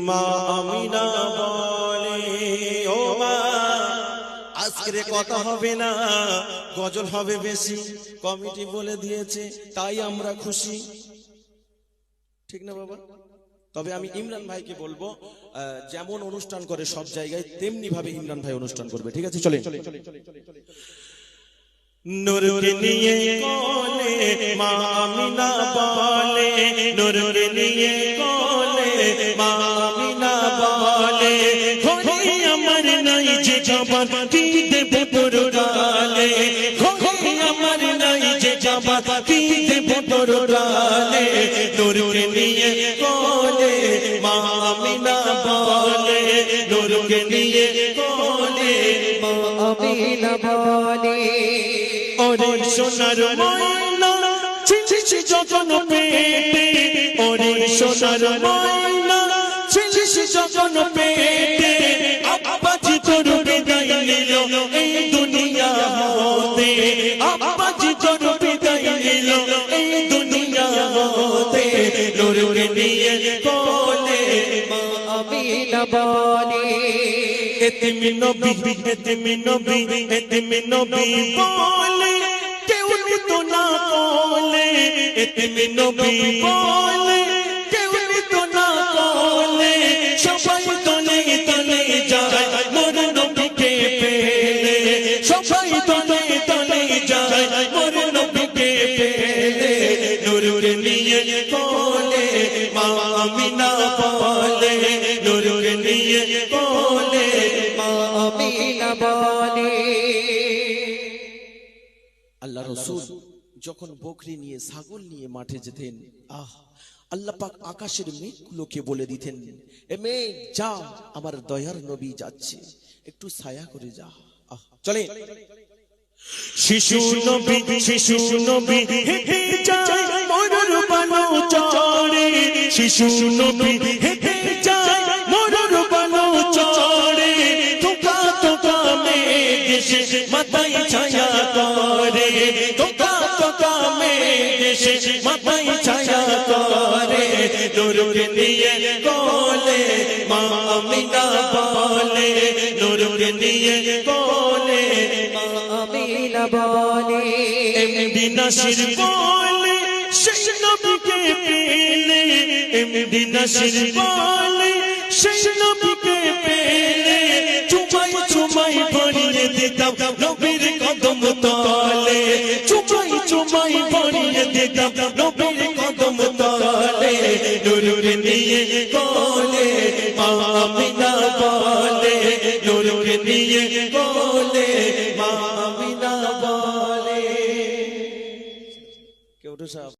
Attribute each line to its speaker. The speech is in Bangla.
Speaker 1: মা আমিনা বলে ও মা আজকে কথা হবে না, গজল হবে বেশি, কমিটি বলে দিয়েছে, তাই আমরা খুশি। ঠিক না বাবা? তবে আমি ইমরান ভাইকে বলবো যেমন অনুষ্ঠান করে সব জায়গায় তেমনি ভাবে ইমরান ভাই অনুষ্ঠান করবে। ঠিক আছে, চলে। নূরকে নিয়ে কোলে মা আমিনা বলে, নূরকে নিয়ে কোলে মা আমিনা বলে, ঘরে আমার নাই যে জবান কি দেব তোর গালে, ঘরে আমার নাই যে জবান কি দেব তোর গালে, নূরকে নিয়ে কোলে মা আমিনা বলে, নূরকে নিয়ে কোলে মা আমিনা বলে। ওরে সোনার ময়না ছিলিস যখন পেটে, ওরে সোনার ময়না ছিলিস যখন পেটে, আব্বাজি তোর বিদায় নিল এই দুনিয়া হতে, আব্বাজি তোর বিদায় নিল এই দুনিয়া হতে, নূরকে নিয়ে কোলে মা আমিনা বলে। এতিমি নবী এতিমি নবী এতিমি নবী বলে, কেউ নিত না কোলে, এতিমি নবী বলে, কেউ নিত না কোলে, সবাই তলে তলে যায় মোর নবীকে পেলে, সবাই তলে তলে যায় মোর নবীকে পেলে, নূরকে নিয়ে কোলে মা আমিনা বলে, নূরকে নিয়ে কোলে মা আমিনা বলে। আল্লাহ রাসূল যখন বকরি নিয়ে ছাগল নিয়ে মাঠে যেতেন, আল্লাহ পাক আকাশের মেঘগুলোকে বলে দিতেন, এ মেঘ যা, আমার দয়ার নবী যাচ্ছে, একটু ছায়া করে যা। চলে। শিশু নবী হেঁটে যায় মরুর বালু চড়ে, শিশু নবী হেঁটে যায় মরুর বালু চড়ে, তোকা তোকা মেঘ এসে মাথায় ছায়া করে, তোকা তোকা মেঘ এসে মাথায় ছায়া করে, নূরকে নিয়ে কোলে মা আমিনা বলে, নূরকে নিয়ে কোলে মা আমিনা বলে। এমডি নাসির বলে সেই নবীকে পেলে, এমডি নাসির বলে সেই নবীকে পেলে, চুমাই চুমাই ভরিয়ে দিতাম নবীর কদম তলে, চুমাই চুমাই ভরিয়ে দিতাম নবীর কদম তলে, নূরকে নিয়ে কোলে মা আমিনা বলে, নূরকে নিয়ে কোলে মা আমিনা বলে। কেউ তো